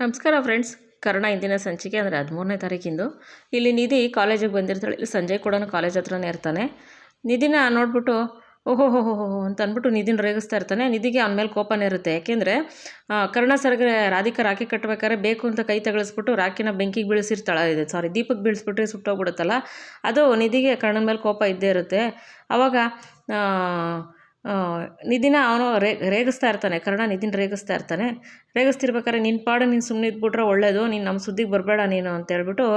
ನಮಸ್ಕಾರ ಫ್ರೆಂಡ್ಸ್. ಕರ್ಣ ಇಂದಿನ ಸಂಚಿಕೆ ಅಂದರೆ 13ನೇ ತಾರೀಕಿಂದು. ಇಲ್ಲಿ ನಿಧಿ ಕಾಲೇಜಿಗೆ ಬಂದಿರ್ತಾಳೆ. ಇಲ್ಲಿ ಸಂಜಯ್ ಕೂಡ ಕಾಲೇಜ್ ಹತ್ರನೇ ಇರ್ತಾನೆ. ನಿಧಿನ ನೋಡ್ಬಿಟ್ಟು ಓಹೋ ಹೋ ಹೋ ಹೋ ಅಂತ ಅಂದ್ಬಿಟ್ಟು ನಿಧಿನ ರೇಗಿಸ್ತಾ ಇರ್ತಾನೆ. ನಿಧಿಗೆ ಅವನ ಮೇಲೆ ಕೋಪನೇ ಇರುತ್ತೆ. ಯಾಕೆಂದರೆ ಕರ್ಣ ಸರ್ಗೆ ರಾಧಿಕಾ ರಾಖಿ ಕಟ್ಟಬೇಕಾದ್ರೆ ಬೇಕು ಅಂತ ಕೈ ತಗಳಿಸ್ಬಿಟ್ಟು ರಾಖಿನ ಬೆಂಕಿಗೆ ಬೀಳಿಸಿರ್ತಾಳೆ. ದೀಪಕ್ಕೆ ಬೀಳಿಸ್ಬಿಟ್ರೆ ಸುಟ್ಟೋಗ್ಬಿಡುತ್ತಲ್ಲ, ಅದು ನಿಧಿಗೆ ಕರ್ಣನ ಮೇಲೆ ಕೋಪ ಇದ್ದೇ ಇರುತ್ತೆ. ಆವಾಗ ನಿಧಿನ ಅವನು ರೇಗಿಸ್ತಾ ಇರ್ತಾನೆ. ಕರ್ಣ ನಿಧಿನ ರೇಗಿಸ್ತಾ ಇರ್ತಾನೆ. ರೇಗಿಸ್ತಿರ್ಬೇಕಾದ್ರೆ ನಿನ್ನ ಪಾಡು ನೀನು ಸುಮ್ಮನೆ ಇದ್ಬಿಟ್ರೆ ಒಳ್ಳೇದು, ನೀನು ನಮ್ಮ ಸುದ್ದಿಗೆ ಬರಬೇಡ ನೀನು ಅಂತ ಹೇಳ್ಬಿಟ್ಟು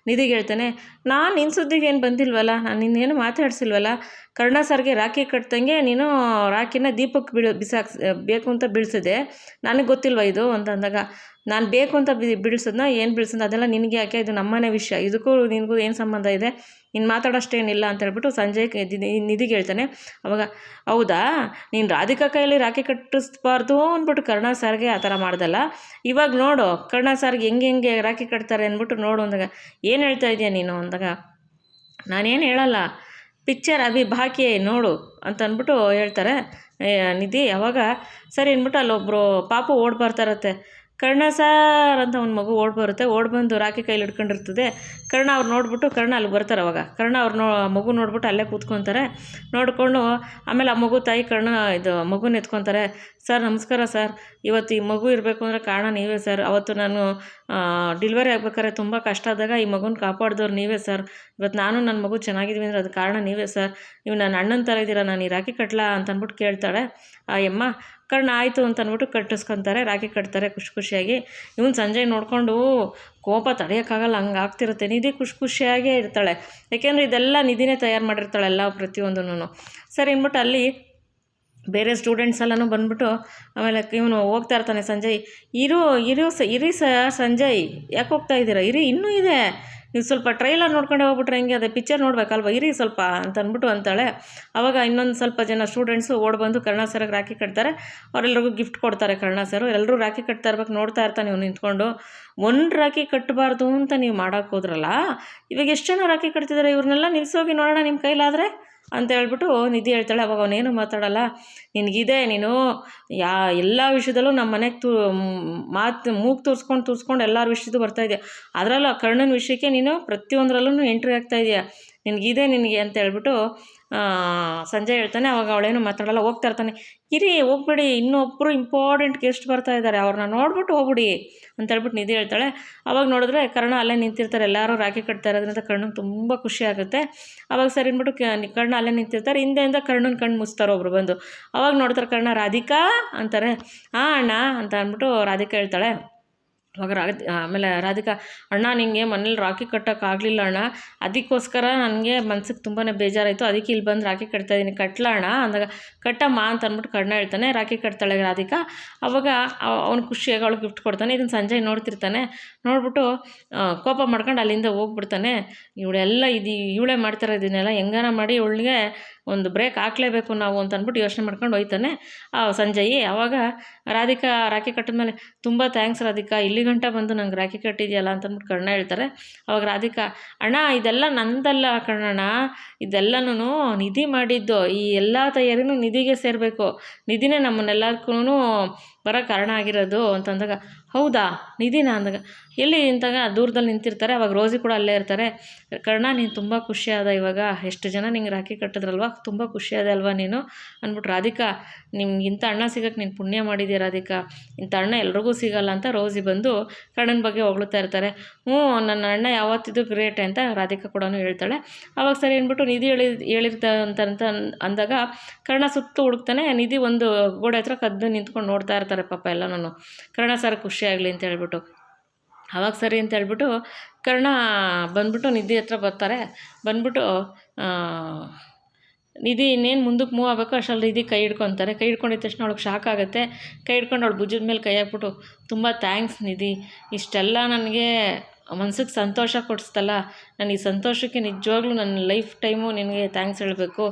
ನಿಧಿಗೆ ಹೇಳ್ತಾನೆ. ನಾನು ನಿನ್ನ ಸುದ್ದಿಗೆ ಏನು ಬಂದಿಲ್ವಲ್ಲ, ನಾನು ನಿನ್ನೇನು ಮಾತಾಡ್ಸಿಲ್ವಲ್ಲ. ಕರ್ಣ ಸರ್ಗೆ ರಾಖಿ ಕಟ್ದಂಗೆ ನೀನು ರಾಖಿನ ದೀಪಕ್ಕೆ ಬೇಕು ಅಂತ ಬೀಳಿಸಿದೆ, ನನಗೆ ಗೊತ್ತಿಲ್ವ ಇದು ಅಂತಂದಾಗ, ನಾನು ಬೇಕು ಅಂತ ಬೀಳ್ಸೋದನ್ನ ಏನು ಬೀಳ್ಸೋದು ಅದೆಲ್ಲ ನಿನಗೆ ಯಾಕೆ, ಇದು ನಮ್ಮನೆ ವಿಷಯ, ಇದಕ್ಕೂ ನಿನಗೂ ಏನು ಸಂಬಂಧ ಇದೆ, ನೀನು ಮಾತಾಡೋಷ್ಟೇನಿಲ್ಲ ಅಂತ ಹೇಳ್ಬಿಟ್ಟು ಸಂಜಯ್ ನಿಧಿಗೆ ಹೇಳ್ತಾನೆ. ಅವಾಗ ಹೌದಾ, ನೀನು ರಾಧಿಕಾ ಕೈಯಲ್ಲಿ ರಾಖಿ ಕಟ್ಟಿಸ್ಬಾರ್ದು ಅಂದ್ಬಿಟ್ಟು ಕರ್ಣ ಸರ್ಗೆ ಆ ಥರ ಮಾಡ್ದಲ್ಲ, ಇವಾಗ ನೋಡು ಕರ್ಣ ಸರ್ಗೆ ಹೆಂಗೆ ರಾಖಿ ಕಟ್ತಾರೆ ಅಂದ್ಬಿಟ್ಟು ನೋಡು ಅಂದಾಗ, ಏನು ಹೇಳ್ತಾ ಇದೆಯಾ ನೀನು ಅಂದಾಗ, ನಾನೇನು ಹೇಳಲ್ಲ, ಪಿಕ್ಚರ್ ಅಭಿ ಬಾಕಿ ನೋಡು ಅಂತ ಅಂದ್ಬಿಟ್ಟು ಹೇಳ್ತಾರೆ ನಿಧಿ. ಅವಾಗ ಸರಿ ಅಂದ್ಬಿಟ್ಟು ಅಲ್ಲೊಬ್ಬರು ಪಾಪು ಓಡಿ ಬರ್ತಾರತ್ತೆ. ಕರ್ಣ ಸಾರ್ ಅಂತ ಒಂದು ಮಗು ಓಡಿ ಬಂದು ರಾಖಿ ಕೈಲಿ ಹಿಡ್ಕೊಂಡಿರ್ತದೆ. ಕರ್ಣ ಅವ್ರು ನೋಡ್ಬಿಟ್ಟು ಕರ್ಣ ಅಲ್ಲಿ ಬರ್ತಾರೆ. ಅವಾಗ ಕರ್ಣ ಅವ್ರು ಮಗು ನೋಡ್ಬಿಟ್ಟು ಅಲ್ಲೇ ಕೂತ್ಕೊತಾರೆ. ನೋಡಿಕೊಂಡು ಆಮೇಲೆ ಆ ಮಗು ತಾಯಿ ಮಗುನ ಎತ್ಕೊತಾರೆ. ಸರ್ ನಮಸ್ಕಾರ ಸರ್, ಇವತ್ತು ಈ ಮಗು ಇರಬೇಕು ಅಂದರೆ ಕಾರಣ ನೀವೇ ಸರ್. ಅವತ್ತು ನಾನು ಡಿಲಿವರಿ ಆಗ್ಬೇಕಾದ್ರೆ ತುಂಬ ಕಷ್ಟ ಆದಾಗ ಈ ಮಗುನ ಕಾಪಾಡಿದವ್ರು ನೀವೇ ಸರ್. ಇವತ್ತು ನಾನು ನನ್ನ ಮಗು ಚೆನ್ನಾಗಿದ್ವಿ ಅಂದರೆ ಅದು ಕಾರಣ ನೀವೇ ಸರ್. ನೀವು ನನ್ನ ಅಣ್ಣನ ಥರ ಇದ್ದೀರಾ, ನಾನು ಈ ರಾಖಿ ಕಟ್ಲಾ ಅಂತ ಅಂದ್ಬಿಟ್ಟು ಕೇಳ್ತಾಳೆ ಆ ಅಮ್ಮ. ಕರ್ಣ ಆಯಿತು ಅಂತ ಅಂದ್ಬಿಟ್ಟು ಕಟ್ಟಿಸ್ಕೊತಾರೆ, ರಾಖಿ ಕಟ್ತಾರೆ ಖುಷಿಯಾಗಿ. ಇವನು ಸಂಜಯ್ ನೋಡಿಕೊಂಡು ಕೋಪ ತಡೆಯೋಕ್ಕಾಗಲ್ಲ, ಹಂಗೆ ಆಗ್ತಿರುತ್ತೆ. ನಿಧಿ ಖುಷಿಯಾಗೇ ಇರ್ತಾಳೆ. ಯಾಕೆಂದರೆ ಇದೆಲ್ಲ ನಿಧಿನೇ ತಯಾರು ಮಾಡಿರ್ತಾಳೆ ಎಲ್ಲ ಪ್ರತಿಯೊಂದೂ. ಸರಿ ಅಂದ್ಬಿಟ್ಟು ಅಲ್ಲಿ ಬೇರೆ ಸ್ಟೂಡೆಂಟ್ಸ್ ಎಲ್ಲನೂ ಬಂದ್ಬಿಟ್ಟು ಆಮೇಲೆ ಇವನು ಹೋಗ್ತಾ ಇರ್ತಾನೆ ಸಂಜಯ್. ಇರಿ ಸರ್ ಸಂಜಯ್, ಯಾಕೆ ಹೋಗ್ತಾ ಇದ್ದೀರಾ, ಇನ್ನೂ ಇದೆ, ನೀವು ಸ್ವಲ್ಪ ಟ್ರೈಲರ್ ನೋಡ್ಕೊಂಡು ಹೋಗ್ಬಿಟ್ರೆ ಹೆಂಗೆ, ಅದೇ ಪಿಕ್ಚರ್ ನೋಡ್ಬೇಕಲ್ವ, ಇರಿ ಸ್ವಲ್ಪ ಅಂತ ಅಂದ್ಬಿಟ್ಟು ಅಂತಾಳೆ. ಆವಾಗ ಇನ್ನೊಂದು ಸ್ವಲ್ಪ ಜನ ಸ್ಟೂಡೆಂಟ್ಸು ಓಡಿ ಬಂದು ಕರ್ಣ ಸರ್ಗೆ ರಾಖಿ ಕಟ್ತಾರೆ. ಅವರೆಲ್ಲರಿಗೂ ಗಿಫ್ಟ್ ಕೊಡ್ತಾರೆ ಕರ್ಣ ಸರು. ಎಲ್ಲರೂ ರಾಖಿ ಕಟ್ತಾ ಇರ್ಬೇಕು, ನೋಡ್ತಾ ಇರ್ತಾನೆ ಇವ್ನು ನಿಂತ್ಕೊಂಡು. ಒಂದು ರಾಖಿ ಕಟ್ಟಬಾರ್ದು ಅಂತ ನೀವು ಮಾಡೋಕ್ಕೆ ಹೋದ್ರಲ್ಲ, ಇವಾಗ ಎಷ್ಟು ಜನ ರಾಖಿ ಕಟ್ತಿದ್ದಾರೆ, ಇವ್ರನ್ನೆಲ್ಲ ನಿಲ್ಲಿಸೋಗಿ ನೋಡೋಣ ನಿಮ್ಮ ಕೈಲಾದರೆ ಅಂತ ಹೇಳ್ಬಿಟ್ಟು ನಿಧಿ ಹೇಳ್ತಾಳೆ. ಅವಾಗ ಅವನೇನು ಮಾತಾಡಲ್ಲ. ನಿನಗಿದೆ, ನೀನು ಎಲ್ಲ ವಿಷಯದಲ್ಲೂ ನಮ್ಮ ಮನೆಗೆ ಮೂಗು ತೂರಿಸ್ಕೊಂಡು ಎಲ್ಲರ ವಿಷಯದ್ದು ಬರ್ತಾಯಿದ್ಯಾ, ಅದರಲ್ಲೂ ಕರ್ಣನ ವಿಷಯಕ್ಕೆ ನೀನು ಪ್ರತಿಯೊಂದರಲ್ಲೂ ಎಂಟ್ರಿ ಆಗ್ತಾಯಿದ್ಯಾ, ನಿನಗೆ ಅಂತ ಹೇಳ್ಬಿಟ್ಟು ಸಂಜಯ್ ಹೇಳ್ತಾನೆ. ಅವಾಗ ಅವಳೇನು ಮಾತಾಡಲ್ಲ, ಹೋಗ್ತಾ ಇರ್ತಾನೆ. ಹೋಗ್ಬಿಡಿ, ಇನ್ನೊಬ್ಬರು ಇಂಪಾರ್ಟೆಂಟ್ ಗೆಸ್ಟ್ ಬರ್ತಾ ಇದ್ದಾರೆ, ಅವ್ರನ್ನ ನೋಡ್ಬಿಟ್ಟು ಹೋಗ್ಬಿಡಿ ಅಂತ ಹೇಳ್ಬಿಟ್ಟು ನಿಧಿ ಹೇಳ್ತಾಳೆ. ಅವಾಗ ನೋಡಿದ್ರೆ ಕರ್ಣ ಅಲ್ಲೇ ನಿಂತಿರ್ತಾರೆ. ಎಲ್ಲರೂ ರಾಖಿ ಕಟ್ತಾ ಇರೋದ್ರಿಂದ ಕರ್ಣಂಗೆ ತುಂಬ ಖುಷಿ ಆಗುತ್ತೆ. ಅವಾಗ ಸರಿ ಅಂದ್ಬಿಟ್ಟು ಕರ್ಣ ಅಲ್ಲೇ ನಿಂತಿರ್ತಾರೆ. ಹಿಂದೆಯಿಂದ ಕರ್ಣನ ಕಣ್ಣು ಮುಚ್ತಾರೆ ಒಬ್ರು ಬಂದು. ಅವಾಗ ನೋಡ್ತಾರೆ ಕರ್ಣ, ರಾಧಿಕಾ ಅಂತಾರೆ. ಹಾಂ ಅಣ್ಣ ಅಂತ ಅಂದ್ಬಿಟ್ಟು ರಾಧಿಕಾ ಹೇಳ್ತಾಳೆ. ಅವಾಗ ಆಮೇಲೆ ರಾಧಿಕಾ, ಅಣ್ಣ ನಿಮಗೆ ಮನೇಲಿ ರಾಖಿ ಕಟ್ಟೋಕ್ಕಾಗಲಿಲ್ಲ ಅಣ್ಣ, ಅದಕ್ಕೋಸ್ಕರ ನನಗೆ ಮನ್ಸಿಗೆ ತುಂಬಾ ಬೇಜಾರಾಯಿತು, ಅದಕ್ಕೆ ಇಲ್ಲಿ ಬಂದು ರಾಖಿ ಕಟ್ತಾಯಿದ್ದೀನಿ, ಕಟ್ಲ ಅಣ್ಣ ಅಂದಾಗ, ಕಟ್ಟಮ್ಮ ಅಂತ ಅಂದ್ಬಿಟ್ಟು ಕರ್ಣ ಹೇಳ್ತಾನೆ. ರಾಖಿ ಕಟ್ತಾಳೆ ರಾಧಿಕಾ. ಅವಾಗ ಅವ್ನು ಖುಷಿಯಾಗಿ ಅವಳು ಗಿಫ್ಟ್ ಕೊಡ್ತಾನೆ. ಇದನ್ನು ಸಂಜಯ್ ನೋಡ್ತಿರ್ತಾನೆ. ನೋಡ್ಬಿಟ್ಟು ಕೋಪ ಮಾಡ್ಕೊಂಡು ಅಲ್ಲಿಂದ ಹೋಗ್ಬಿಡ್ತಾನೆ. ಇವಳೇ ಮಾಡ್ತಾರೆ ಇದನ್ನೆಲ್ಲ, ಹೆಂಗಾನ ಮಾಡಿ ಇವಳಿಗೆ ಒಂದು ಬ್ರೇಕ್ ಹಾಕಲೇಬೇಕು ನಾವು ಅಂತ ಅಂದ್ಬಿಟ್ಟು ಯೋಚನೆ ಮಾಡ್ಕೊಂಡು ಹೋಯ್ತಾನೆ ಸಂಜಯ್. ಆವಾಗ ರಾಧಿಕಾ ರಾಖಿ ಕಟ್ಟಿದ್ಮೇಲೆ, ತುಂಬ ಥ್ಯಾಂಕ್ಸ್ ರಾಧಿಕಾ, ಇಲ್ಲಿ ಗಂಟ ಬಂದು ನಂಗೆ ರಾಖಿ ಕಟ್ಟಿದೆಯಲ್ಲ ಅಂತಂದ್ಬಿಟ್ಟು ಕರ್ಣ ಹೇಳ್ತಾರೆ. ಅವಾಗ ರಾಧಿಕಾ, ಅಣ್ಣ ಇದೆಲ್ಲ ನಂದಲ್ಲ ಕಣ್ಣಣ್ಣ, ಇದೆಲ್ಲನೂ ನಿಧಿ ಮಾಡಿದ್ದು, ಈ ಎಲ್ಲ ತಯಾರಿನೂ ನಿಧಿಗೆ ಸೇರಬೇಕು, ನಿಧಿನೇ ನಮ್ಮನ್ನೆಲ್ಲರಿಗೂ ಬರೋ ಕಾರಣ ಆಗಿರೋದು ಅಂತಂದಾಗ, ಹೌದಾ ನಿಧಿನ ಅಂದಾಗ, ಎಲ್ಲಿ ಅಂತಾಗ ದೂರದಲ್ಲಿ ನಿಂತಿರ್ತಾರೆ. ಅವಾಗ ರೋಸಿ ಕೂಡ ಅಲ್ಲೇ ಇರ್ತಾರೆ. ಕರ್ಣ ನೀನು ತುಂಬ ಖುಷಿಯಾದ, ಇವಾಗ ಎಷ್ಟು ಜನ ನಿಂಗೆ ರಾಖಿ ಕಟ್ಟಿದ್ರಲ್ವ, ತುಂಬ ಖುಷಿಯಾದೆ ಅಲ್ವಾ ನೀನು ಅಂದ್ಬಿಟ್ಟು, ರಾಧಿಕಾ ನಿಮ್ಗಿಂತ ಅಣ್ಣ ಸಿಗೋಕ್ಕೆ ನೀನು ಪುಣ್ಯ ಮಾಡಿದ್ದೀಯ ರಾಧಿಕಾ, ಇಂಥ ಅಣ್ಣ ಎಲ್ರಿಗೂ ಸಿಗಲ್ಲ ಅಂತ ರೋಸಿ ಬಂದು ಕರ್ಣನ ಬಗ್ಗೆ ಹೊಗಳ್ತಾ ಇರ್ತಾರೆ. ನನ್ನ ಅಣ್ಣ ಯಾವತ್ತಿದ್ದು ಗ್ರೇಟ್ ಅಂತ ರಾಧಿಕಾ ಕೂಡ ಹೇಳ್ತಾಳೆ. ಅವಾಗ ಸರಿ ಅಂದ್ಬಿಟ್ಟು ನಿಧಿ ಹೇಳಿರ್ತಂತ ಅಂದಾಗ ಕರ್ಣ ಸುತ್ತ ಹುಡುಕ್ತಾನೆ. ನಿಧಿ ಒಂದು ಗೋಡೆ ಹತ್ರ ಕದ್ದು ನಿಂತ್ಕೊಂಡು ನೋಡ್ತಾ ಇರ್ತಾರೆ ಪಾಪ ಎಲ್ಲನೂ. ಕರ್ಣ ಸರ್ ಖುಷಿಯಾಗಲಿ ಅಂತ ಹೇಳ್ಬಿಟ್ಟು, ಅವಾಗ ಸರಿ ಅಂತ ಹೇಳ್ಬಿಟ್ಟು ಕರ್ಣ ಬಂದ್ಬಿಟ್ಟು ನಿಧಿ ಹತ್ರ ಬರ್ತಾರೆ. ಬಂದ್ಬಿಟ್ಟು ನಿಧಿ ಇನ್ನೇನು ಮುಂದಕ್ಕೆ ಮೂವ್ ಆಗಬೇಕು ಅಷ್ಟರಲ್ಲಿ ನಿಧಿ ಕೈ ಹಿಡ್ಕೊತಾರೆ. ಕೈ ಹಿಡ್ಕೊಂಡಿದ್ದ ತಕ್ಷಣ ಅವಳಿಗೆ ಶಾಕ್ ಆಗುತ್ತೆ. ಕೈ ಹಿಡ್ಕೊಂಡು ಅವಳು ಭುಜದ ಮೇಲೆ ಕೈ ಹಾಕ್ಬಿಟ್ಟು, ತುಂಬ ಥ್ಯಾಂಕ್ಸ್ ನಿಧಿ, ಇಷ್ಟೆಲ್ಲ ನನಗೆ ಮನ್ಸಿಗೆ ಸಂತೋಷ ಕೊಡಿಸ್ತಲ್ಲ, ನಾನು ಈ ಸಂತೋಷಕ್ಕೆ ನಿಜವಾಗ್ಲೂ ನನ್ನ ಲೈಫ್ ಟೈಮು ನಿನಗೆ ಥ್ಯಾಂಕ್ಸ್ ಹೇಳಬೇಕು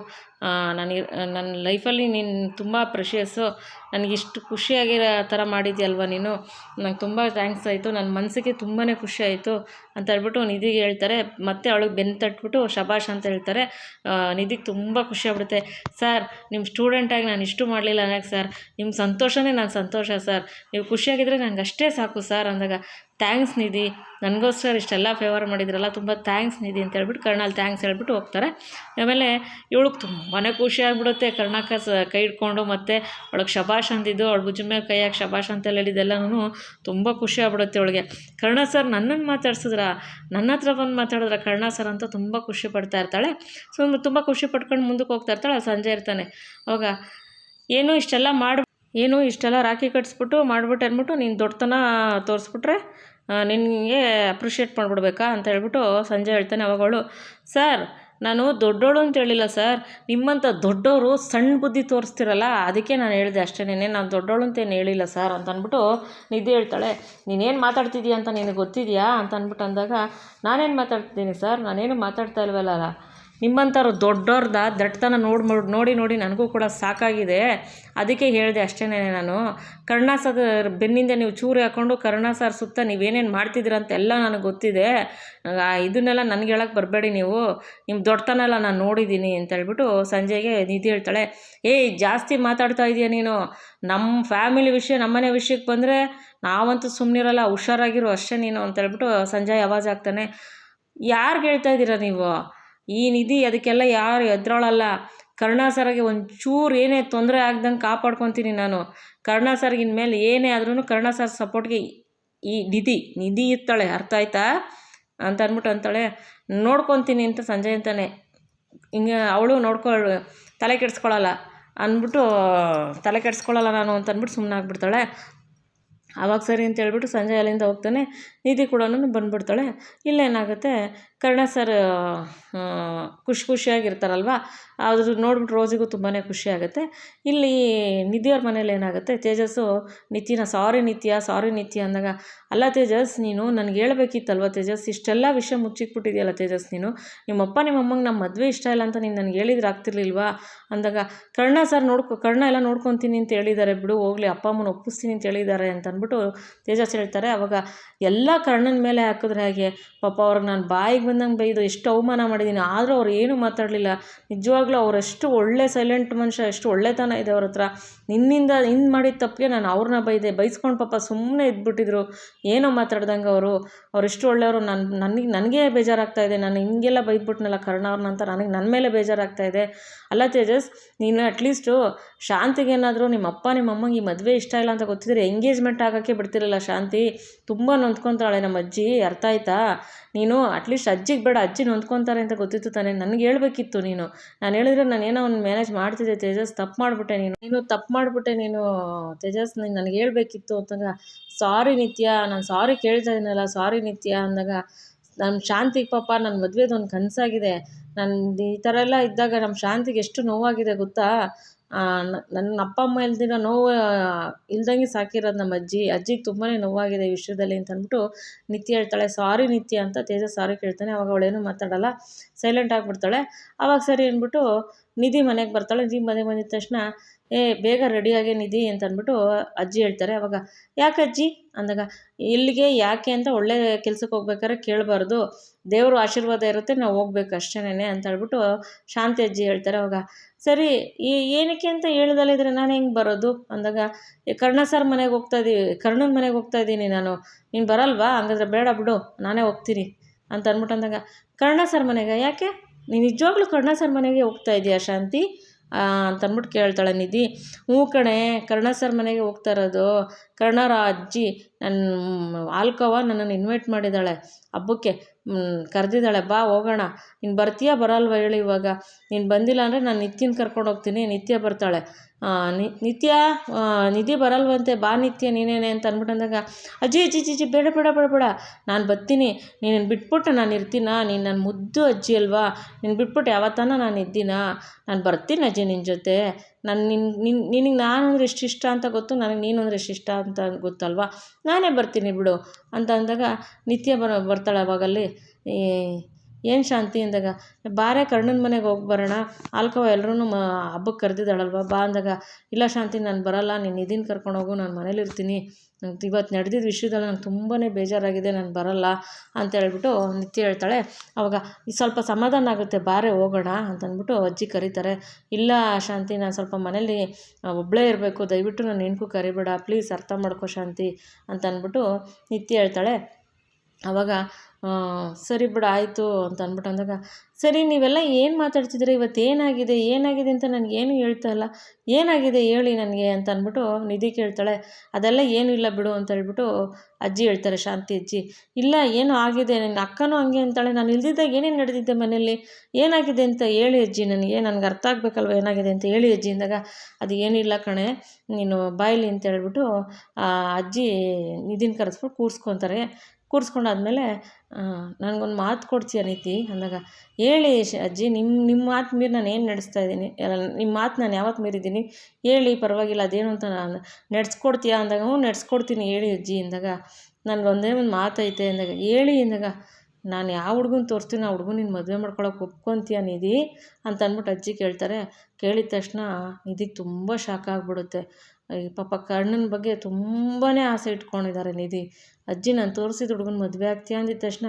ನನ್ನ ಲೈಫಲ್ಲಿ ನೀನು ತುಂಬ ಪ್ರೆಷಿಯಸ್ಸು, ನನಗಿಷ್ಟು ಖುಷಿಯಾಗಿರೋ ಥರ ಮಾಡಿದ್ಯಲ್ವ ನೀನು, ನಂಗೆ ತುಂಬ ಥ್ಯಾಂಕ್ಸ್ ಆಯಿತು, ನನ್ನ ಮನಸ್ಸಿಗೆ ತುಂಬಾ ಖುಷಿ ಆಯಿತು ಅಂತ ಹೇಳ್ಬಿಟ್ಟು ನಿಧಿಗೆ ಹೇಳ್ತಾರೆ. ಮತ್ತೆ ಅವಳಿಗೆ ಬೆನ್ನು ತಟ್ಬಿಟ್ಟು ಶಬಾಷ್ ಅಂತ ಹೇಳ್ತಾರೆ. ನಿಧಿಗೆ ತುಂಬ ಖುಷಿ ಆಗ್ಬಿಡುತ್ತೆ. ಸರ್, ನಿಮ್ಮ ಸ್ಟೂಡೆಂಟಾಗಿ ನಾನು ಇಷ್ಟು ಮಾಡಲಿಲ್ಲ ಅನ್ನೋಕ್ಕೆ ಸರ್, ನಿಮ್ಮ ಸಂತೋಷನೇ ನನ್ನ ಸಂತೋಷ ಸರ್, ನೀವು ಖುಷಿಯಾಗಿದ್ದರೆ ನನಗೆ ಅಷ್ಟೇ ಸಾಕು ಸರ್ ಅಂದಾಗ, ಥ್ಯಾಂಕ್ಸ್ ನಿಧಿ, ನನಗೋಸ್ಕರ ಇಷ್ಟೆಲ್ಲ ಫೇವರ್ ಮಾಡಿದ್ರಲ್ಲ, ತುಂಬ ಥ್ಯಾಂಕ್ಸ್ ನಿಧಿ ಅಂತ ಹೇಳ್ಬಿಟ್ಟು ಕರ್ಣಲ್ಲಿ ಥ್ಯಾಂಕ್ಸ್ ಹೇಳ್ಬಿಟ್ಟು ಹೋಗ್ತಾರೆ. ಆಮೇಲೆ ಇವಳಿಗೆ ತುಂಬಾ ಖುಷಿ ಆಗಿಬಿಡುತ್ತೆ. ಕರ್ಣಕ್ಕ ಕೈ ಇಟ್ಕೊಂಡು ಮತ್ತೆ ಅವಳಿಗೆ ಶಬಾಷ್ ಅಂತಿದ್ದು, ಅವಳು ಭುಜದ ಮೇಲೆ ಕೈ ಹಾಕಿ ಶಬಾಷ್ ಅಂತ ಹೇಳಿದ್ದೆಲ್ಲನೂ ತುಂಬ ಖುಷಿ ಆಗ್ಬಿಡುತ್ತೆ ಅವಳಿಗೆ. ಕರ್ಣ ಸರ್ ನನ್ನನ್ನು ಮಾತಾಡ್ಸಿದ್ರ, ನನ್ನ ಹತ್ರ ಬಂದು ಮಾತಾಡಿದ್ರ ಕರ್ಣ ಸರ್ ಅಂತ ತುಂಬ ಖುಷಿ ಪಡ್ತಾ ಇರ್ತಾಳೆ. ಸೊ ತುಂಬ ಖುಷಿ ಪಡ್ಕೊಂಡು ಮುಂದಕ್ಕೆ ಹೋಗ್ತಾ ಇರ್ತಾಳೆ. ಸಂಜೆ ಇರ್ತಾನೆ. ಅವಾಗ ಏನು ಇಷ್ಟೆಲ್ಲ ರಾಖಿ ಕಟ್ಸ್ಬಿಟ್ಟು ಮಾಡ್ಬಿಟ್ಟು ಅಂದ್ಬಿಟ್ಟು ನೀನು ದೊಡ್ಡತನ ತೋರಿಸ್ಬಿಟ್ರೆ ನಿನಗೆ ಅಪ್ರಿಷಿಯೇಟ್ ಮಾಡಿಬಿಡ್ಬೇಕಾ ಅಂತ ಹೇಳ್ಬಿಟ್ಟು ಸಂಜೆ ಹೇಳ್ತಾನೆ. ಅವಾಗಳು, ಸರ್ ನಾನು ದೊಡ್ಡೋಳು ಅಂತ ಹೇಳಿಲ್ಲ ಸರ್, ನಿಮ್ಮಂಥ ದೊಡ್ಡವರು ಸಣ್ಣ ಬುದ್ಧಿ ತೋರಿಸ್ತಿರಲ್ಲ, ಅದಕ್ಕೆ ನಾನು ಹೇಳಿದೆ ಅಷ್ಟೇನೆ, ನಾನು ದೊಡ್ಡೋಳು ಅಂತೇನು ಹೇಳಿಲ್ಲ ಸರ್ ಅಂತ ಅಂದ್ಬಿಟ್ಟು ನಿಧಿ ಹೇಳ್ತಾಳೆ. ನೀನೇನು ಮಾತಾಡ್ತಿದ್ದೀಯ ಅಂತ ನಿನಗೆ ಗೊತ್ತಿದೆಯಾ ಅಂತ ಅಂದ್ಬಿಟ್ಟು ಅಂದಾಗ, ನಾನೇನು ಮಾತಾಡ್ತಿದ್ದೀನಿ ಸರ್, ನಾನೇನು ಮಾತಾಡ್ತಾ ಇಲ್ವಲ್ಲ, ನಿಮ್ಮಂಥವ್ರು ದೊಡ್ಡವ್ರದ ದಟ್ಟತನ ನೋಡಿ ನನಗೂ ಕೂಡ ಸಾಕಾಗಿದೆ, ಅದಕ್ಕೆ ಹೇಳಿದೆ ಅಷ್ಟೇನೆ. ನಾನು ಕರ್ಣ ಸರ್ ಬೆನ್ನಿಂದ ನೀವು ಚೂರಿ ಹಾಕ್ಕೊಂಡು ಕರ್ಣ ಸರ್ ಸುತ್ತ ನೀವೇನೇನು ಮಾಡ್ತಿದ್ದೀರ ಅಂತೆಲ್ಲ ನನಗೆ ಗೊತ್ತಿದೆ, ಇದನ್ನೆಲ್ಲ ನನಗೆ ಹೇಳಕ್ಕೆ ಬರಬೇಡಿ ನೀವು, ನಿಮ್ಮ ದೊಡ್ಡತನ ಎಲ್ಲ ನಾನು ನೋಡಿದ್ದೀನಿ ಅಂತ ಹೇಳ್ಬಿಟ್ಟು ಸಂಜೆಗೆ ನಿಧಿ ಹೇಳ್ತಾಳೆ. ಏಯ್, ಜಾಸ್ತಿ ಮಾತಾಡ್ತಾ ಇದೀಯ ನೀನು, ನಮ್ಮ ಫ್ಯಾಮಿಲಿ ವಿಷಯ ನಮ್ಮನೆ ವಿಷಯಕ್ಕೆ ಬಂದರೆ ನಾವಂತೂ ಸುಮ್ಮನಿರಲ್ಲ, ಹುಷಾರಾಗಿರು ಅಷ್ಟೇ ನೀನು ಅಂತ ಹೇಳ್ಬಿಟ್ಟು ಸಂಜಯ್ ಆವಾಜ್ ಆಗ್ತಾನೆ. ಯಾರಿಗೆ ಹೇಳ್ತಾ ಇದ್ದೀರಾ ನೀವು? ಈ ನಿಧಿ ಅದಕ್ಕೆಲ್ಲ ಯಾರು ಎದ್ರೋಳಲ್ಲ. ಕರ್ಣ ಸರ್ಗೆ ಒಂಚೂರು ಏನೇ ತೊಂದರೆ ಆಗ್ದಂಗೆ ಕಾಪಾಡ್ಕೊತೀನಿ ನಾನು. ಕರ್ಣ ಸರ್ಗೆ ಇನ್ಮೇಲೆ ಏನೇ ಆದ್ರೂ ಕರ್ಣ ಸರ್ ಸಪೋರ್ಟ್ಗೆ ಈ ನಿಧಿ ಇರ್ತಾಳೆ, ಅರ್ಥ ಆಯ್ತಾ ಅಂತ ಅಂದ್ಬಿಟ್ಟು ಅಂತಾಳೆ. ನೋಡ್ಕೊತೀನಿ ಅಂತ ಸಂಜಯ್ ಅಂತಾನೆ. ಹಿಂಗೆ ಅವಳು ತಲೆ ಕೆಡಿಸ್ಕೊಳ್ಳಲ್ಲ ನಾನು ಅಂತ ಅಂದ್ಬಿಟ್ಟು ಸುಮ್ಮನೆ ಆಗ್ಬಿಡ್ತಾಳೆ. ಆವಾಗ ಸರಿ ಅಂತ ಹೇಳ್ಬಿಟ್ಟು ಸಂಜಯ್ ಅಲ್ಲಿಂದ ಹೋಗ್ತಾನೆ. ನಿಧಿ ಕೂಡ ಬಂದುಬಿಡ್ತಾಳೆ. ಇಲ್ಲೇನಾಗುತ್ತೆ, ಕರ್ಣ ಸರ್ ಖುಷಿಯಾಗಿರ್ತಾರಲ್ವ, ಅದು ನೋಡ್ಬಿಟ್ಟು ರೋಸಿಗೂ ತುಂಬಾ ಖುಷಿ ಆಗುತ್ತೆ. ಇಲ್ಲಿ ನಿಧಿಯವ್ರ ಮನೇಲಿ ಏನಾಗುತ್ತೆ, ತೇಜಸ್ಸು ಸಾರಿ ನಿತ್ಯ ಅಂದಾಗ, ಅಲ್ಲ ತೇಜಸ್, ನೀನು ನನಗೆ ಹೇಳ್ಬೇಕಿತ್ತಲ್ವ ತೇಜಸ್, ಇಷ್ಟೆಲ್ಲ ವಿಷಯ ಮುಚ್ಚಿಕ್ಬಿಟ್ಟಿದೆಯಲ್ಲ ತೇಜಸ್, ನೀನು ನಿಮ್ಮಪ್ಪ ನಿಮ್ಮಮ್ಮಂಗೆ ನಮ್ಮ ಮದುವೆ ಇಷ್ಟ ಇಲ್ಲ ಅಂತ ನೀನು ನನಗೆ ಹೇಳಿದ್ರೆ ಆಗ್ತಿರ್ಲಿಲ್ವಾ ಅಂದಾಗ, ಕರ್ಣ ಎಲ್ಲ ನೋಡ್ಕೊತೀನಿ ಅಂತ ಹೇಳಿದ್ದಾರೆ ಬಿಡು, ಹೋಗ್ಲಿ, ಅಪ್ಪ ಅಮ್ಮನ ಒಪ್ಪಿಸ್ತೀನಿ ಅಂತ ಹೇಳಿದ್ದಾರೆ ಅಂತ ಅಂದ್ಬಿಟ್ಟು ತೇಜಸ್ ಹೇಳ್ತಾರೆ. ಅವಾಗ ಎಲ್ಲ ಕರ್ಣನ ಮೇಲೆ ಹಾಕಿದ್ರೆ ಹಾಗೆ, ಪಾಪ ಅವ್ರಿಗೆ ನಾನು ಬಾಯಿಗೆ ಬಂದಂಗೆ ಬೈದು ಎಷ್ಟು ಅವಮಾನ ಮಾಡಿದ್ದೀನಿ, ಆದರೂ ಅವ್ರು ಏನೂ ಮಾತಾಡಲಿಲ್ಲ. ನಿಜವಾಗ್ಲೂ ಅವರೆಷ್ಟು ಒಳ್ಳೆ ಸೈಲೆಂಟ್ ಮನುಷ್ಯ, ಎಷ್ಟು ಒಳ್ಳೆತನ ಇದೆ ಅವ್ರ ಹತ್ರ. ನಿನ್ನಿಂದ ಮಾಡಿದ ತಪ್ಪಿಗೆ ನಾನು ಅವ್ರನ್ನ ಬೈಸ್ಕೊಂಡು ಪಾಪ ಸುಮ್ಮನೆ ಇದ್ಬಿಟ್ಟಿದ್ರು, ಏನೋ ಮಾತಾಡ್ದಂಗೆ ಅವರೆಷ್ಟು ಒಳ್ಳೆಯವರು. ನನಗೆ ಬೇಜಾರಾಗ್ತಾಯಿದೆ, ನಾನು ಹಿಂಗೆಲ್ಲ ಬೈದ್ಬಿಟ್ನಲ್ಲ ಕರ್ಣ ಅವ್ರನ್ನ ಅಂತ ನನ್ನ ಮೇಲೆ ಬೇಜಾರಾಗ್ತಾಯಿದೆ. ಅಲ್ಲ ತೇಜಸ್, ನೀನು ಅಟ್ಲೀಸ್ಟು ಶಾಂತಿಗೇನಾದರೂ ನಿಮ್ಮ ಅಪ್ಪ ನಿಮ್ಮ ಅಮ್ಮಂಗೆ ಈ ಮದುವೆ ಇಷ್ಟ ಇಲ್ಲ ಅಂತ ಗೊತ್ತಿದ್ರೆ ಎಂಗೇಜ್ಮೆಂಟ್ ಆಗೋಕ್ಕೆ ಬಿಡ್ತಿರಲಿಲ್ಲ. ಶಾಂತಿ ತುಂಬ ನೊಂದ್ಕೊತಾಳೆ ನಮ್ಮ ಅಜ್ಜಿ, ಅರ್ಥ ಆಯ್ತಾ? ನೀನು ಅಟ್ಲೀಸ್ಟ್ ಅಜ್ಜಿಗೆ ಬೇಡ, ಅಜ್ಜಿ ನೊಂದ್ಕೊತಾರೆ ಅಂತ ಗೊತ್ತಿತ್ತು ತಾನೇ, ನನಗೆ ಹೇಳ್ಬೇಕಿತ್ತು ನೀನು. ನಾನು ಹೇಳಿದ್ರೆ ನಾನು ಏನೋ ಒಂದು ಮ್ಯಾನೇಜ್ ಮಾಡ್ತಿದ್ದೆ ತೇಜಸ್, ತಪ್ಪು ಮಾಡಿಬಿಟ್ಟೆ ನೀನು ತೇಜಸ್, ನೀನು ನನಗೆ ಹೇಳ್ಬೇಕಿತ್ತು ಅಂತಂದ್ರೆ, ಸಾರಿ ನಿತ್ಯ, ನಾನು ಸಾರಿ ಕೇಳ್ತಾ ಇದ್ದೀನಲ್ಲ, ಸಾರಿ ನಿತ್ಯ ಅಂದಾಗ, ನಮ್ಮ ಶಾಂತಿಗೆ ಪಾಪ ನನ್ನ ಮದುವೆದೊಂದು ಕನಸಾಗಿದೆ, ಈ ಥರ ಎಲ್ಲ ಇದ್ದಾಗ ನಮ್ಮ ಶಾಂತಿಗೆ ಎಷ್ಟು ನೋವಾಗಿದೆ ಗೊತ್ತಾ, ನನ್ನ ಅಪ್ಪ ಅಮ್ಮ ಇಲ್ದಿರೋ ನೋವು ಇಲ್ದಂಗೆ ಸಾಕಿರೋದು ನಮ್ಮ ಅಜ್ಜಿಗೆ ತುಂಬಾ ನೋವಾಗಿದೆ ಈ ವಿಷಯದಲ್ಲಿ ಅಂತ ಅಂದ್ಬಿಟ್ಟು ನಿತ್ಯ ಹೇಳ್ತಾಳೆ. ಸಾರಿ ನಿತ್ಯ ಅಂತ ತೇಜಸ್ ಸಾರಿ ಕೇಳ್ತಾನೆ. ಅವಾಗ ಅವಳೇನು ಮಾತಾಡಲ್ಲ, ಸೈಲೆಂಟ್ ಆಗಿಬಿಡ್ತಾಳೆ. ಅವಾಗ ಸರಿ ಅಂದ್ಬಿಟ್ಟು ನಿಧಿ ಮನೆಗೆ ಬರ್ತಾಳೆ. ನಿಧಿ ಮನೆಗೆ ಬಂದಿದ ತಕ್ಷಣ, ಬೇಗ ರೆಡಿಯಾಗಿ ನಿಧಿ ಅಂತ ಅಂದ್ಬಿಟ್ಟು ಅಜ್ಜಿ ಹೇಳ್ತಾರೆ. ಅವಾಗ ಯಾಕೆ ಅಜ್ಜಿ ಅಂದಾಗ, ಇಲ್ಲಿಗೆ ಯಾಕೆ ಅಂತ ಒಳ್ಳೆ ಕೆಲ್ಸಕ್ಕೆ ಹೋಗ್ಬೇಕಾದ್ರೆ ಕೇಳಬಾರ್ದು, ದೇವರು ಆಶೀರ್ವಾದ ಇರುತ್ತೆ, ನಾವು ಹೋಗ್ಬೇಕು ಅಷ್ಟೇನೆ ಅಂತ ಹೇಳ್ಬಿಟ್ಟು ಶಾಂತಿ ಅಜ್ಜಿ ಹೇಳ್ತಾರೆ. ಅವಾಗ ಸರಿ, ಏನಕ್ಕೆ ಅಂತ ಹೇಳ್ದಲ್ಲಿದ್ರೆ ನಾನು ಹೆಂಗೆ ಬರೋದು ಅಂದಾಗ, ಕರ್ಣನ ಮನೆಗೆ ಹೋಗ್ತಾ ಇದ್ದೀನಿ ನಾನು, ನೀನು ಬರಲ್ವಾ? ಹಂಗಾದ್ರೆ ಬೇಡ ಬಿಡು, ನಾನೇ ಹೋಗ್ತೀನಿ ಅಂತ ಅಂದ್ಬಿಟ್ಟು ಅಂದಾಗ, ಕರ್ಣ ಸರ್ ಮನೆಗೆ ಯಾಕೆ? ನೀನು ನಿಜವಾಗ್ಲೂ ಕರ್ಣ ಸರ್ ಮನೆಗೆ ಹೋಗ್ತಾ ಇದೆಯಾ ಶಾಂತಿ ಅಂತಂದ್ಬಿಟ್ಟು ಕೇಳ್ತಾಳೆ ನಿಧಿ. ಹ್ಞೂ ಕಣೆ, ಕರ್ಣ ಸರ್ ಮನೆಗೆ ಹೋಗ್ತಾ ಇರೋದು. ಕರ್ಣರ ಅಜ್ಜಿ ಆಲ್ಕವ್ವ ನನ್ನನ್ನು ಇನ್ವೈಟ್ ಮಾಡಿದ್ದಾಳೆ ಹಬ್ಬಕ್ಕೆ, ಕರೆದಿದ್ದಾಳೆ, ಬಾ ಹೋಗೋಣ. ನೀನು ಬರ್ತೀಯಾ ಬರಲ್ವ ಹೇಳಿ ಇವಾಗ? ನೀನು ಬಂದಿಲ್ಲ ಅಂದರೆ ನಾನು ನಿತ್ಯನ ಕರ್ಕೊಂಡು ಹೋಗ್ತೀನಿ, ನಿತ್ಯ ಬರ್ತಾಳೆ. ನಿಧಿ ಬರಲ್ವಂತೆ, ಬಾ ನಿತ್ಯ ನೀನೇನೆ ಅಂತ ಅಂದ್ಬಿಟ್ಟಂದಾಗ, ಅಜ್ಜಿ ಬೇಡ, ನಾನು ಬರ್ತೀನಿ, ನೀನು ಬಿಟ್ಬಿಟ್ಟು ನಾನು ಇರ್ತೀನ, ನೀನು ನನ್ನ ಮುದ್ದು ಅಜ್ಜಿ ಅಲ್ವಾ, ನೀನು ಬಿಟ್ಬಿಟ್ಟು ಯಾವತ್ತಾನ ನಾನು ಇದ್ದೀನಾ? ನಾನು ಬರ್ತೀನಿ ಅಜ್ಜಿ ನಿನ್ನ ಜೊತೆ, ನಿನಗೆ ನಾನು ಅಂದರೆ ಎಷ್ಟು ಇಷ್ಟ ಅಂತ ಗೊತ್ತು, ನನಗೆ ನೀನು ಅಂದರೆ ಎಷ್ಟು ಇಷ್ಟ ಅಂತ ಗೊತ್ತಲ್ವಾ, ನಾನೇ ಬರ್ತೀನಿ ಬಿಡು ಅಂತ ಅಂದಾಗ ನಿತ್ಯ ಬರ್ತಾಳೆ. ಅವಾಗಲ್ಲಿ ಏನು ಶಾಂತಿ ಅಂದಾಗ, ಬಾರೆ ಕರ್ಣನ ಮನೆಗೆ ಹೋಗಿ ಬರೋಣ, ಆಲ್ಕವ ಎಲ್ಲರೂ ಹಬ್ಬಕ್ಕೆ ಕರೆದಿದ್ದಾಳಲ್ವ ಬಾ ಅಂದಾಗ, ಇಲ್ಲ ಶಾಂತಿ ನಾನು ಬರಲ್ಲ, ನೀನು ನಿಧಿನ ಕರ್ಕೊಂಡೋಗು, ನಾನು ಮನೇಲಿರ್ತೀನಿ, ಇವತ್ತು ನಡೆದಿದ್ದ ವಿಷಯದಲ್ಲಿ ನಂಗೆ ತುಂಬಾ ಬೇಜಾರಾಗಿದೆ, ನಾನು ಬರಲ್ಲ ಅಂತ ಹೇಳ್ಬಿಟ್ಟು ನಿತ್ಯ ಹೇಳ್ತಾಳೆ. ಅವಾಗ ಸ್ವಲ್ಪ ಸಮಾಧಾನ ಆಗುತ್ತೆ, ಬಾರೆ ಹೋಗೋಣ ಅಂತಂದ್ಬಿಟ್ಟು ಅಜ್ಜಿ ಕರೀತಾರೆ. ಇಲ್ಲ ಶಾಂತಿ, ನಾನು ಸ್ವಲ್ಪ ಮನೇಲಿ ಒಬ್ಬಳೇ ಇರಬೇಕು, ದಯವಿಟ್ಟು ನಾನು ಹೆಣ್ಕು ಕರಿಬೇಡ ಪ್ಲೀಸ್, ಅರ್ಥ ಮಾಡ್ಕೋ ಶಾಂತಿ ಅಂತ ಅಂದ್ಬಿಟ್ಟು ನಿತ್ಯ ಹೇಳ್ತಾಳೆ. ಆವಾಗ ಸರಿ ಬಿಡು ಆಯಿತು ಅಂತ ಅಂದ್ಬಿಟ್ಟು ಅಂದಾಗ, ಸರಿ ನೀವೆಲ್ಲ ಏನು ಮಾತಾಡ್ತಿದ್ದೀರ, ಇವತ್ತು ಏನಾಗಿದೆ ಅಂತ ನನಗೇನು ಹೇಳ್ತಾ ಇಲ್ಲ, ಏನಾಗಿದೆ ಹೇಳಿ ನನಗೆ ಅಂತ ಅಂದ್ಬಿಟ್ಟು ನಿಧಿ ಕೇಳ್ತಾಳೆ. ಅದೆಲ್ಲ ಏನೂ ಇಲ್ಲ ಬಿಡು ಅಂತ ಹೇಳ್ಬಿಟ್ಟು ಅಜ್ಜಿ ಹೇಳ್ತಾರೆ, ಶಾಂತಿ ಅಜ್ಜಿ. ಇಲ್ಲ ಏನೋ ಆಗಿದೆ, ನನ್ನ ಅಕ್ಕನೂ ಹಂಗೆ ಅಂತಾಳೆ, ನಾನು ಇಲ್ದಿದ್ದಾಗ ಏನೇನು ನಡೆದಿದ್ದೆ ಮನೇಲಿ, ಏನಾಗಿದೆ ಅಂತ ಹೇಳಿ ಅಜ್ಜಿ, ನನಗೆ ಅರ್ಥ ಆಗಬೇಕಲ್ವ ಏನಾಗಿದೆ ಅಂತ ಹೇಳಿ ಅಜ್ಜಿ ಅಂದಾಗ, ಅದು ಏನಿಲ್ಲ ಕಣೆ ನೀನು ಬಾಯ್ಲಿ ಅಂತ ಹೇಳ್ಬಿಟ್ಟು ಅಜ್ಜಿ ನಿಧಿನ ಕರೆಸ್ಬಿಟ್ಟು ಕೂರಿಸ್ಕೊಂಡಾದ್ಮೇಲೆ, ನನಗೊಂದು ಮಾತು ಕೊಡ್ತೀಯ ನೀತಿ ಅಂದಾಗ, ಹೇಳಿ ಅಜ್ಜಿ, ನಿಮ್ಮ ಮಾತು ಮೀರಿ ನಾನು ಏನು ನಡೆಸ್ತಾ ಇದ್ದೀನಿ, ನಿಮ್ಮ ಮಾತು ನಾನು ಯಾವತ್ತು ಮೀರಿದ್ದೀನಿ ಹೇಳಿ, ಪರವಾಗಿಲ್ಲ ಅದೇನು ಅಂತ ನಾನು ನಡೆಸ್ಕೊಡ್ತೀಯಾ ಅಂದಾಗ, ಹ್ಞೂ ನಡೆಸ್ಕೊಡ್ತೀನಿ ಹೇಳಿ ಅಜ್ಜಿ ಅಂದಾಗ, ನನಗೊಂದೇ ಒಂದು ಮಾತೈತೆ ಅಂದಾಗ, ಹೇಳಿ ಅಂದಾಗ, ನಾನು ಯಾವ ಹುಡುಗನ ತೋರಿಸ್ತೀನಿ ಆ ಹುಡುಗನ ನೀನು ಮದುವೆ ಮಾಡ್ಕೊಳಕ್ಕೆ ಒಪ್ಕೊತೀಯ ನಿಧಿ ಅಂತ ಅಂದ್ಬಿಟ್ಟು ಅಜ್ಜಿ ಕೇಳ್ತಾರೆ. ಕೇಳಿದ ತಕ್ಷಣ ನಿಧಿಗೆ ತುಂಬ ಶಾಕ್ ಆಗಿಬಿಡುತ್ತೆ. ಪಾಪ ಕರ್ಣನ ಬಗ್ಗೆ ತುಂಬಾ ಆಸೆ ಇಟ್ಕೊಂಡಿದ್ದಾರೆ ನಿಧಿ. ಅಜ್ಜಿ ನಾನು ತೋರಿಸಿದ ಹುಡುಗನ ಮದುವೆ ಆಗ್ತೀಯ ಅಂದಿದ ತಕ್ಷಣ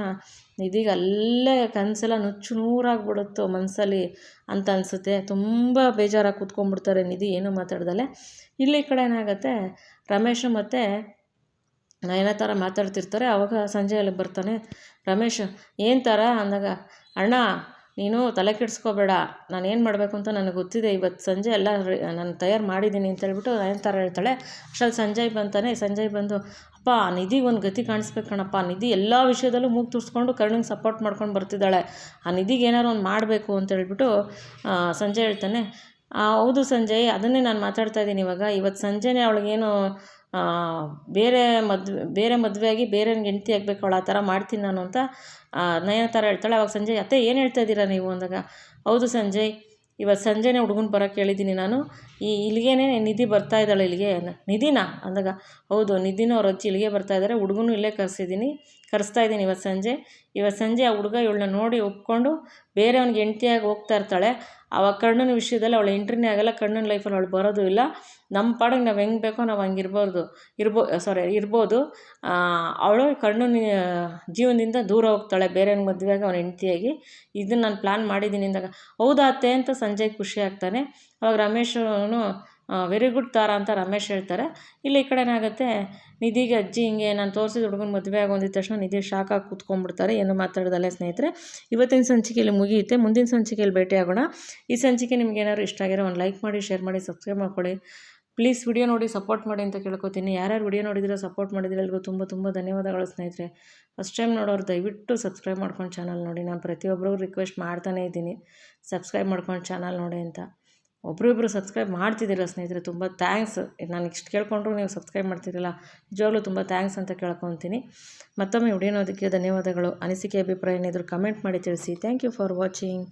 ನಿಧಿಗೆ ಅಲ್ಲೇ ಕನಸೆಲ್ಲ ನುಚ್ಚು ನೂರಾಗ್ಬಿಡುತ್ತೋ ಮನಸ್ಸಲ್ಲಿ ಅಂತ ಅನಿಸುತ್ತೆ. ತುಂಬ ಬೇಜಾರಾಗಿ ಕೂತ್ಕೊಂಡ್ಬಿಡ್ತಾರೆ ನಿಧಿ, ಏನೂ ಮಾತಾಡ್ದಲೆ. ಇಲ್ಲಿ ಈ ಕಡೆ ಏನಾಗುತ್ತೆ, ರಮೇಶ್ ಮತ್ತು ನಯನತಾರ ಮಾತಾಡ್ತಿರ್ತಾರೆ. ಆವಾಗ ಸಂಜೆ ಅಲ್ಲಿ ಬರ್ತಾನೆ. ರಮೇಶ್ ಏನು ಥರ ಅಂದಾಗ, ಅಣ್ಣ ನೀನು ತಲೆ ಕೆಡಿಸ್ಕೋಬೇಡ, ನಾನು ಏನು ಮಾಡಬೇಕು ಅಂತ ನನಗೆ ಗೊತ್ತಿದೆ, ಇವತ್ತು ಸಂಜೆ ಎಲ್ಲ ನಾನು ತಯಾರು ಮಾಡಿದ್ದೀನಿ ಅಂತ ಹೇಳ್ಬಿಟ್ಟು ನಯನತಾರ ಹೇಳ್ತಾಳೆ. ಅಷ್ಟರಲ್ಲಿ ಸಂಜಯ್ ಬಂತಾನೆ. ಸಂಜಯ್ ಬಂದು, ಅಪ್ಪ ನಿಧಿಗೆ ಒಂದು ಗತಿ ಕಾಣಿಸ್ಬೇಕು ಕಣಪ್ಪ, ನಿಧಿ ಎಲ್ಲ ವಿಷಯದಲ್ಲೂ ಮೂಗು ತುರ್ಸ್ಕೊಂಡು ಕರ್ಣಿಗೆ ಸಪೋರ್ಟ್ ಮಾಡ್ಕೊಂಡು ಬರ್ತಿದ್ದಾಳೆ, ಆ ನಿಧಿಗೆ ಏನಾರು ಒಂದು ಮಾಡಬೇಕು ಅಂತ ಹೇಳ್ಬಿಟ್ಟು ಸಂಜಯ್ ಹೇಳ್ತಾನೆ. ಹೌದು ಸಂಜಯ್, ಅದನ್ನೇ ನಾನು ಮಾತಾಡ್ತಾ ಇದ್ದೀನಿ ಇವಾಗ. ಇವತ್ತು ಸಂಜೆನೇ ಅವಳಿಗೇನು ಬೇರೆ ಮದುವೆಯಾಗಿ ಬೇರೆ ಹೆಂಡತಿ ಆಗಬೇಕು ಅವಳು, ಆ ಥರ ಮಾಡ್ತೀನಿ ನಾನು ಅಂತ ನಯನತಾರ ಹೇಳ್ತಾಳೆ. ಅವಾಗ ಸಂಜಯ್, ಅತ್ತೆ ಏನು ಹೇಳ್ತಾ ಇದ್ದೀರಾ ನೀವು ಅಂದಾಗ, ಹೌದು ಸಂಜಯ್, ಇವತ್ತು ಸಂಜೆನೇ ಹುಡುಗನ ಬರೋಕ್ಕೆ ಹೇಳಿದ್ದೀನಿ ನಾನು, ಇಲ್ಲಿಗೇನೆ ನಿಧಿ ಬರ್ತಾ ಇದ್ದಾಳೆ ಇಲ್ಲಿಗೆ. ನಿಧಿನಾ ಅಂದಾಗ, ಹೌದು ನಿಧಿನೂ ಅವ್ರ ಅಜ್ಜಿ ಇಲ್ಲಿಗೆ ಬರ್ತಾ ಇದ್ದಾರೆ, ಹುಡುಗನೂ ಇಲ್ಲೇ ಕರೆಸ್ತಾ ಇದ್ದೀನಿ ಇವತ್ತು ಸಂಜೆ ಆ ಹುಡುಗ ಇವಳನ್ನ ನೋಡಿ ಒಪ್ಕೊಂಡು ಬೇರೆ ಅವ್ನಿಗೆ ಹೆಂಡ್ತಿಯಾಗಿ ಹೋಗ್ತಾ ಇರ್ತಾಳೆ. ಆವಾಗ ಕರ್ಣನ ವಿಷಯದಲ್ಲಿ ಅವಳು ಎಂಟ್ರಿನೇ ಆಗಲ್ಲ, ಕರ್ಣನ ಲೈಫಲ್ಲಿ ಅವಳು ಬರೋದು ಇಲ್ಲ. ನಮ್ಮ ಪಾಡಿಗೆ ನಾವು ಹೆಂಗೆ ಬೇಕೋ ನಾವು ಹಂಗೆ ಇರ್ಬೋದು. ಅವಳು ಕರ್ಣನ ಜೀವನದಿಂದ ದೂರ ಹೋಗ್ತಾಳೆ, ಬೇರೆ ಮದುವೆಯಾಗಿ ಅವನ ಹೆಂಡ್ತಿಯಾಗಿ. ಇದನ್ನು ನಾನು ಪ್ಲ್ಯಾನ್ ಮಾಡಿದ್ದೀನಿ ಅಂದಾಗ, ಹೌದಾ ಅತ್ತೆ ಅಂತ ಸಂಜಯ್ ಖುಷಿ ಆಗ್ತಾನೆ. ಅವಾಗ ರಮೇಶನು ವೆರಿ ಗುಡ್ ತಾರಾ ಅಂತ ರಮೇಶ್ ಹೇಳ್ತಾರೆ. ಇಲ್ಲಿ ಈ ಕಡೆ ಏನಾಗುತ್ತೆ, ನಿಧಿಗೆ ಅಜ್ಜಿ ಹಿಂಗೆ ನಾನು ತೋರಿಸಿದ ಹುಡುಗನ ಮದುವೆ ಆಗೋಂದಿದ ತಕ್ಷಣ ನಿಧಿ ಶಾಕಾಗಿ ಕೂತ್ಕೊಂಡ್ಬಿಡ್ತಾರೆ, ಏನು ಮಾತಾಡ್ದಲ್ಲೇ. ಸ್ನೇಹಿತರೆ, ಇವತ್ತಿನ ಸಂಚಿಕೆಯಲ್ಲಿ ಮುಗಿಯುತ್ತೆ, ಮುಂದಿನ ಸಂಚಿಕೆಯಲ್ಲಿ ಭೇಟಿಯಾಗೋಣ. ಈ ಸಂಚಿಕೆ ನಿಮ್ಗೆ ಏನಾದ್ರು ಇಷ್ಟ ಆಗಿರೋ ಒಂದು ಲೈಕ್ ಮಾಡಿ, ಶೇರ್ ಮಾಡಿ, ಸಬ್ಸ್ಕ್ರೈಬ್ ಮಾಡ್ಕೊಳ್ಳಿ. ಪ್ಲೀಸ್ ವಿಡಿಯೋ ನೋಡಿ ಸಪೋರ್ಟ್ ಮಾಡಿ ಅಂತ ಕೇಳ್ಕೊತೀನಿ. ಯಾರ್ಯಾರು ವಿಡಿಯೋ ನೋಡಿದ್ರೆ ಸಪೋರ್ಟ್ ಮಾಡಿದ್ರೆ ಎಲ್ರಿಗೂ ತುಂಬ ಧನ್ಯವಾದಗಳು ಸ್ನೇಹಿತರೆ. ಫಸ್ಟ್ ಟೈಮ್ ನೋಡೋರು ದಯವಿಟ್ಟು ಸಬ್ಸ್ಕ್ರೈಬ್ ಮಾಡ್ಕೊಂಡು ಚಾನಲ್ ನೋಡಿ. ನಾನು ಪ್ರತಿಯೊಬ್ಬರಿಗೂ ರಿಕ್ವೆಸ್ಟ್ ಮಾಡ್ತಾನೇ ಇದ್ದೀನಿ, ಸಬ್ಸ್ಕ್ರೈಬ್ ಮಾಡ್ಕೊಂಡು ಚಾನಲ್ ನೋಡಿ ಅಂತ. ಒಬ್ಬರಿಬ್ಬರು ಸಬ್ಸ್ಕ್ರೈಬ್ ಮಾಡ್ತಿದ್ದೀರ ಸ್ನೇಹಿತರೆ, ತುಂಬ ಥ್ಯಾಂಕ್ಸ್. ನಾನು ಇಷ್ಟು ಕೇಳ್ಕೊಂಡ್ರು ನೀವು ಸಬ್ಸ್ಕ್ರೈಬ್ ಮಾಡ್ತಿರಲ್ಲ, ನಿಜವಾಗ್ಲೂ ತುಂಬ ಥ್ಯಾಂಕ್ಸ್ ಅಂತ ಕೇಳ್ಕೊತೀನಿ. ಮತ್ತೊಮ್ಮೆ ವಿಡಿಯೋ ನೋಡೋದಕ್ಕೆ ಧನ್ಯವಾದಗಳು. ಅನಿಸಿಕೆ ಅಭಿಪ್ರಾಯ ಏನಿದ್ರು ಕಮೆಂಟ್ ಮಾಡಿ ತಿಳಿಸಿ. Thank you for watching.